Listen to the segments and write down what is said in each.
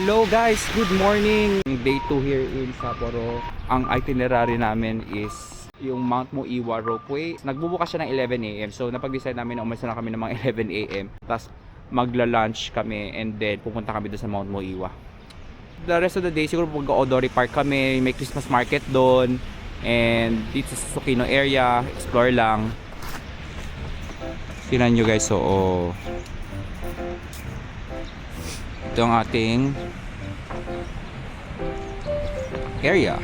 Hello guys, good morning. Day 2 here in Sapporo. Ang itinerary namin is yung Mount Muiwa Ropeway. Nagbubukas siya ng 11 AM. So napag-decide namin na umalis na kami ng mga 11 AM. Tapos magla-lunch kami and then pupunta kami doon sa Mount Muiwa. The rest of the day siguro mag-Odori Park kami. May Christmas market doon. And dito sa Sukino area, explore lang. Tingnan nyo guys, so ito ang ating area.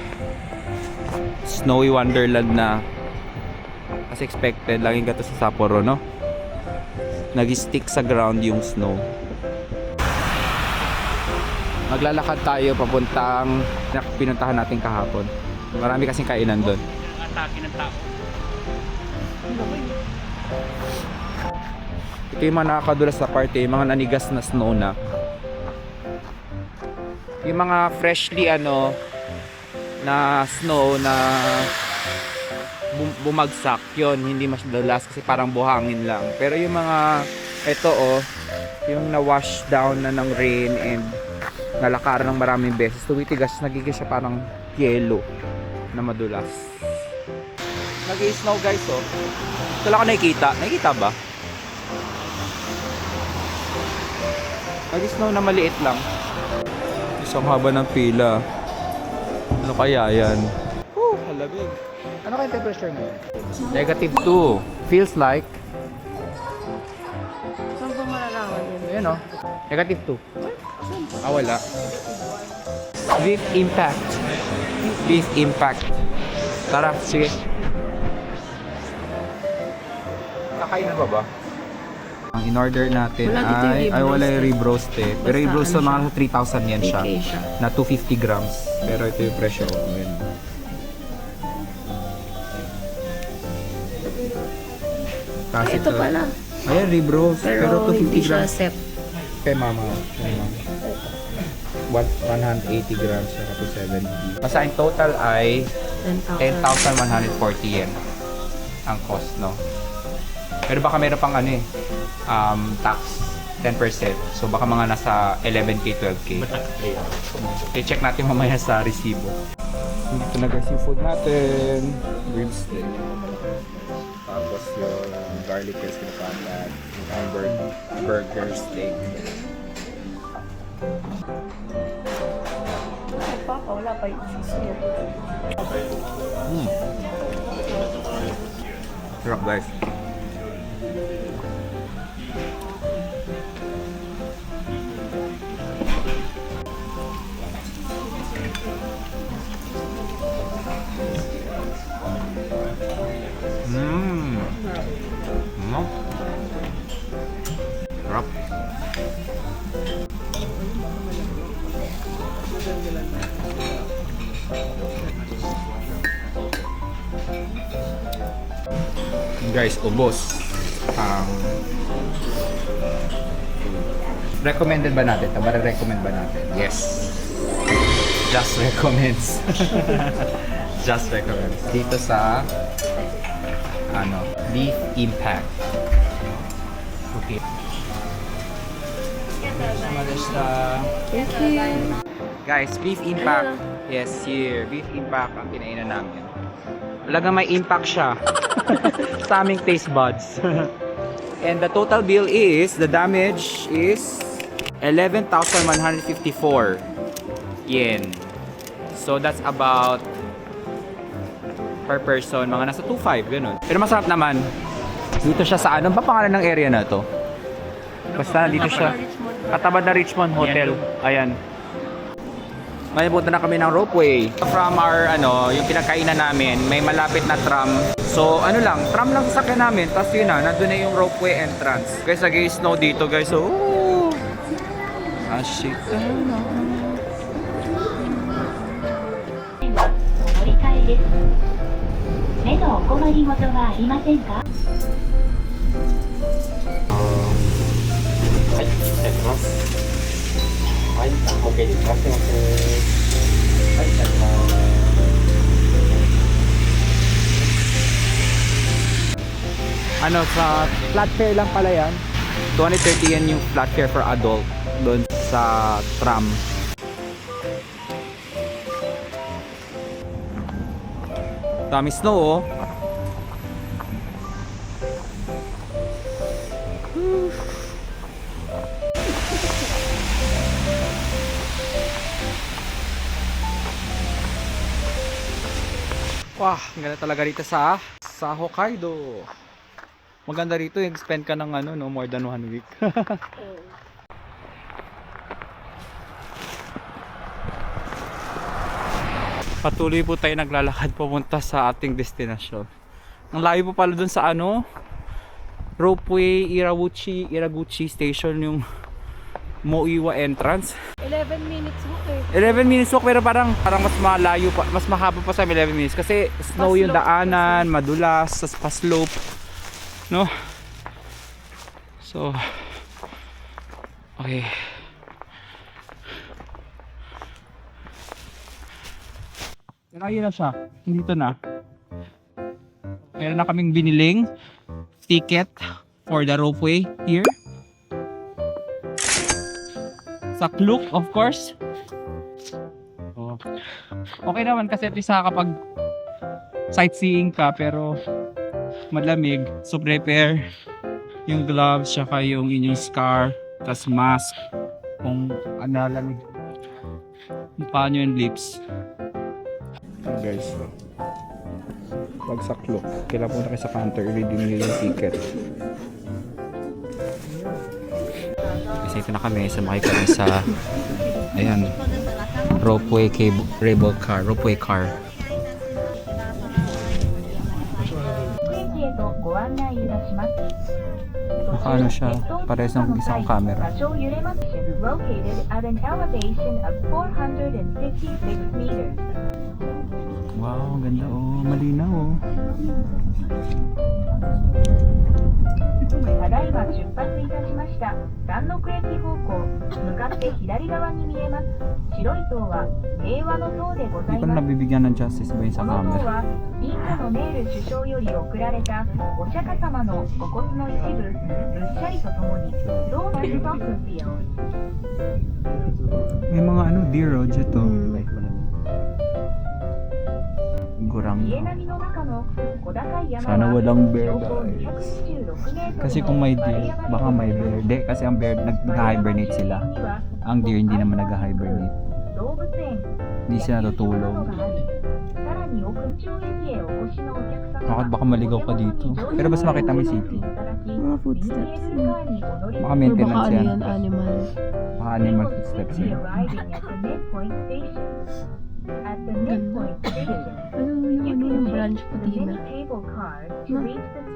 Snowy Wonderland na as expected. Laging gato sa Sapporo, no? Nag-stick sa ground yung snow. Maglalakad tayo papuntang pinuntahan natin kahapon. Marami kasing kainan doon. Ang atake ng tao. Ito yung mga nakakadulas sa party, yung mga nanigas na snow na. Yung mga freshly na snow na bumagsak, yon hindi masyadalas kasi parang buhangin lang. Pero yung mga ito yung na-wash down na ng rain and nalakaran ng maraming beses, tumitigas, nagiging siya parang yellow na madulas. Nag-i-snow guys, ito lang ako nakikita. Nakikita ba? Nag-i-snow na maliit lang. Isang haba ng pila. Ano kaya yan? Halabig. Ano kaya temperature ngayon? -2. Feels like Saan po malalaman yun? Ayan -2. Wala. Beef impact. Beef impact. Tara, sige. Kakain na ba? Ang in-order natin wala yung rib roast eh. Pero rib roast mga 3,000 yen siya. Na 250 grams. Pero ito yung presyo. Ayan. Kasi Ito pala. Ayan, rib roast. Pero 250 hindi siya grams. set. Kay mama. 180 grams siya to 70. Basta in total ay 10,140 yen ang cost, no? Pero baka meron pang tax 10%. So baka mga nasa 11k, 12k. I-check natin mamaya sa resibo. Dito na guys yung food natin. Grilled steak. Tapos yung garlic rice na patat. Yung hamburger steak. Papa, wala pa yung cheese. Sarap guys. Sarap. Guys, ubos. Recommended ba natin? Recommend ba natin? Yes. Just recommends. Just recommends. Dito sa Beef Impact. Okay. Thank you. Guys, Beef Impact. Yes, here. Beef Impact ang kinainan namin. Talagang may impact siya sa aming taste buds. And the total bill is, the damage is 11,154 yen. So that's about per person, mga nasa 2.5, ganun. Pero masarap naman. Dito siya sa anong pa pangalan ng area na to? Basta dito siya. Katabad na Richmond Hotel. Ayan. Ngayon punta na kami ng ropeway. From our yung pinakainan namin, may malapit na tram. So tram lang sa sakyan namin. Tapos yun nandun na yung ropeway entrance. Guys, nag-i-snow dito guys. Oh! Ashik. 目のお困りごとはありませんか？はい、いただきます。はい、OK です。待ってます。はい、いただきます。Sa flat fare lang pala yan. 230 yen yung flat fare for adult doon sa tram. Dami snow oh. Wah, ang ganda talaga rito sa Hokkaido. Maganda rito, spend ka ng ano, no, more than 1 week. Patuloy po tayo naglalakad papunta sa ating destinasyon. Ang layo po pala dun sa ano, Ropeway Iraguchi Station, yung Moiwa entrance. 11 minutes walk eh. 11 minutes walk, pero parang mas malayo pa, mas mahaba pa sa 11 minutes kasi snow yung daanan, madulas, tas pa-slope, no? So okay. Ayun na siya. Dito na. Meron na kaming biniling ticket for the ropeway here. Sa Klook, of course. Oh. Okay naman kasi at least kapag sightseeing ka pero malamig. So prepare yung gloves, saka yung inyong scarf, tas mask kung lamig. Paano yung lips. Guys, pag sa Klook, kailangan punta kayo sa counter, i-redeem nyo yung ticket. Kasi ito na kami, sumakay kami sa ayan, ropeway car. Ano siya, parehas ng isang camera. Located at an elevation of 456 meters. Wow, ang ganda oh, malinaw oh. ただいま出発いたしました山麓駅方向向かって左側に見えます白い塔は平和の塔でござ Hindi い ko na ます nabibigyan ng justice ba yun sa この塔 camera. はインドのメール首相より贈られたお釈迦様のご骨の一部ぶっしゃりとともに銅のストンプンピオ May mga ano, deer oh, dito. Gurang. 家並みの中の小高い山 Sana は walang bear 標高 guys. 226メートル Kasi kung may deer, baka may bear. Di, kasi ang bear, nag-hibernate sila. Ang deer hindi naman nag-hibernate. 動物園 Hindi sila natutulog. さらに奥中駅へお越しのお客様 Bakit baka maligaw ka dito? Pero mas makita mo yung city. Mga footsteps. Baka maintenance Baka ano yan. yan, animal. Baka animal footsteps yan. Ano yung branch pati na?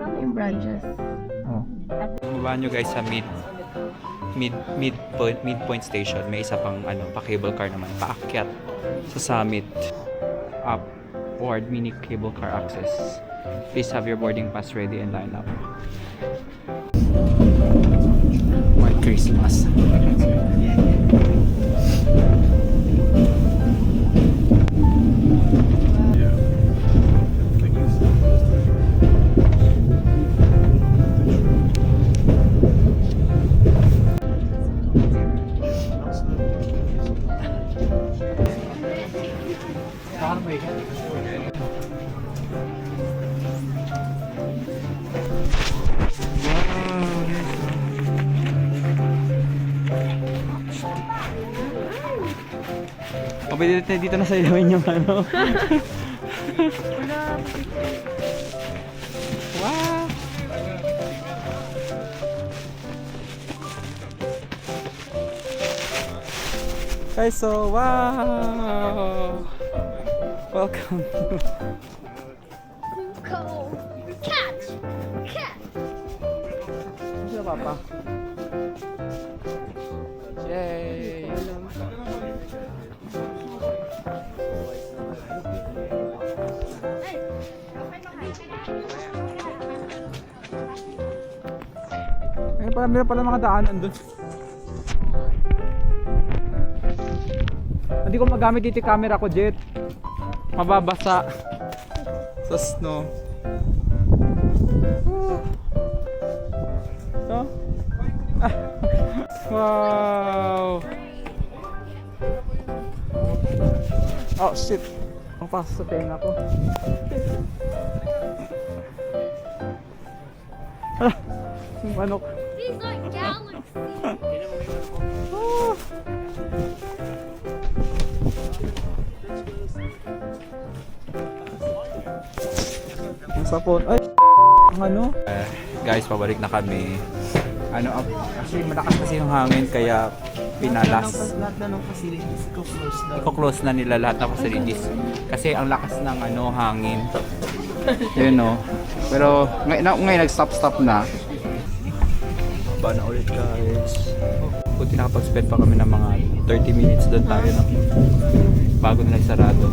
Ano yung branches? Oh. Bumaba nyo guys sa midpoint station. May isa pang ano, pa cable car naman. Paakyat sa summit. Upward mini cable car access. Please have your boarding pass ready and line up. White Christmas. Pwede dito na sa ilawin yung ano. Wow! Guys, so wow! Welcome! Catch! Catch! Sino papa? Yay! Meron pala mga daanan doon. Hindi ko magamit dito yung camera ko, Jet. Mababasa sa snow. So? Wow! Oh shit! Oh pumapasok sa tenga ko. Yung manok. These are galaxies. Ang sapon. Ay, ang ano? Guys, pabalik na kami. Actually malakas kasi yung hangin kaya pinalas. Lahat na ng facilities ko close na. Iko-close na nila lahat ng facilities. Kasi ang lakas ng hangin. Yun no. Pero ngayon nag-stop na. Ba na ulit guys. Buti nakapag-spend pa kami ng mga 30 minutes doon tayo no. Bago nila sarado.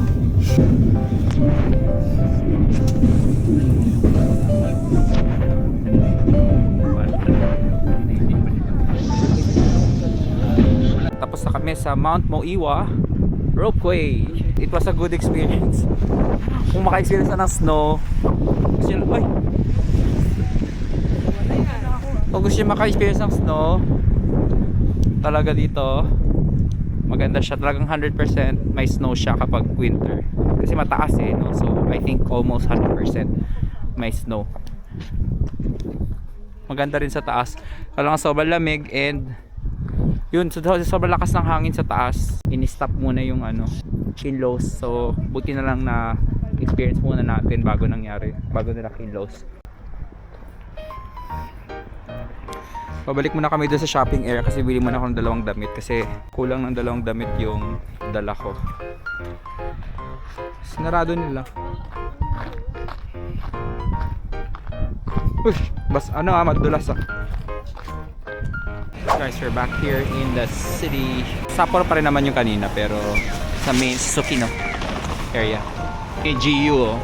Tapos na kami sa Mount Moiwa Ropeway. It was a good experience. Kung maka-experience na ng snow, gusto nyo, ay! Kung gusto nyo maka-experience ng snow, talaga dito, maganda siya. Talagang 100% may snow siya kapag winter. Kasi mataas eh, no? So, I think almost 100% may snow. Maganda rin sa taas. Talagang sobrang lamig and yun, so sobrang lakas ng hangin sa taas. Ini-stop muna yung kinloss. So, buti na lang na experience muna natin bago nila kinloss. Pabalik muna kami doon sa shopping area kasi bili muna ako ng 2 damit kasi kulang ng 2 damit yung dala ko. Sinarado nila. Ush, madulas ah. Guys, we're back here in the city. Sapporo pa rin naman yung kanina pero sa main Sukino area. KGU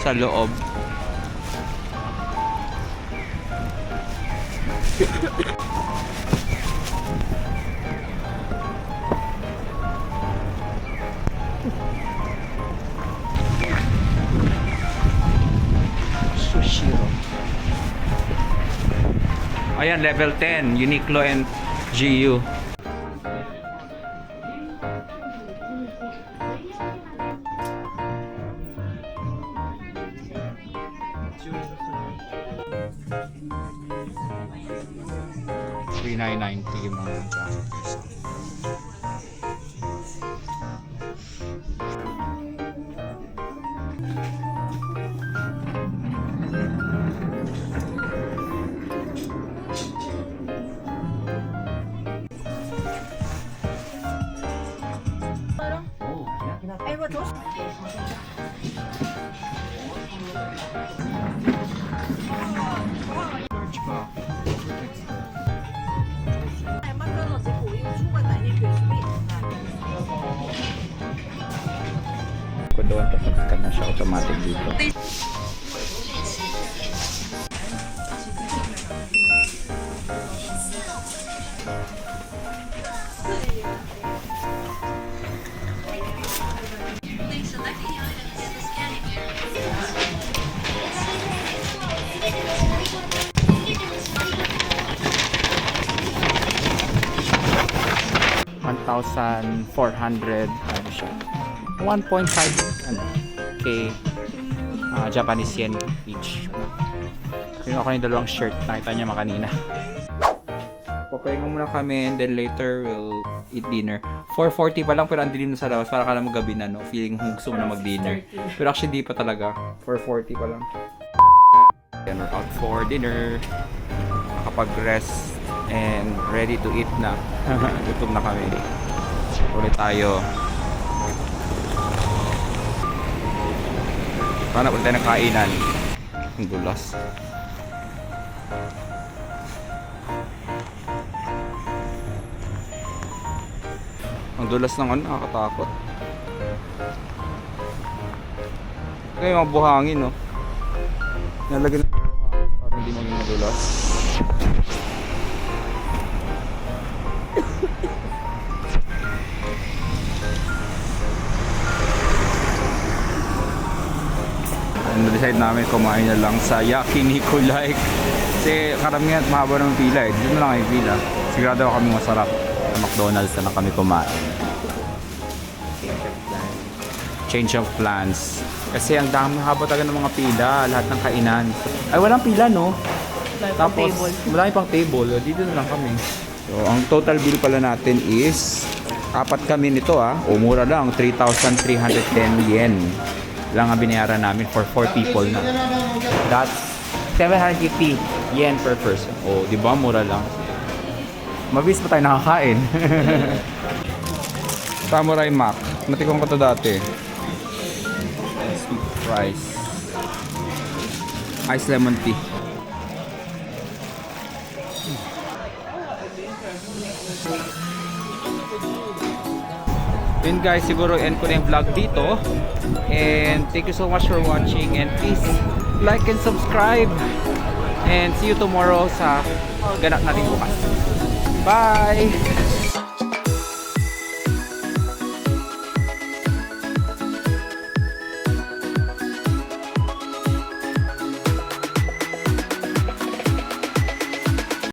sa loob. Sushiro. Ayan, level 10, Uniqlo and GU. $3,990 yung mga jackets. Doon kasi na siya automatic dito. $1,400 ano siya? 1.5 K Japanese yen each. Yung ako yung 2 shirt, nakita niya kanina. Papahinga muna kami and then later we'll eat dinner. 4:40 pa lang pero ang dilim na sa labas, para kala mo gabi na no, feeling gusto mo na mag-dinner. Pero actually di pa talaga, 4:40 pa lang. And we're out for dinner. Nakapag-rest and ready to eat na. Gutom na kami. Ulit tayo. Paano ulit tayo ng kainan? Ang dulas. Ang dulas ng nakakatakot. Ito yung mga buhangin, no? Nalagyan ng buhangin para hindi maging madulas. Na-decide namin kumain na lang sa Yakiniku like. Kasi karamihan at mahaba ng pila eh. Dito na lang yung pila. Sigurado kami masarap. Sa McDonald's na lang kami kumain. change of plans. Kasi ang dami haba talaga ng mga pila, lahat ng kainan. Ay, walang pila, no? Tapos, marami pang table. Dito na lang kami. So, ang total bill pala natin is, apat kami nito o mura lang, 3,310 yen lang ang binayaran namin for 4 people na. That's 750 yen per person. O, di ba? Mura lang. Mabilis pa tayo nakakain. Samurai Mac. Natikong ko to dati. Sweet fries. Ice lemon tea. Yun guys, siguro end ko na yung vlog dito. And thank you so much for watching. And please like and subscribe. And see you tomorrow sa ganap natin bukas. Bye!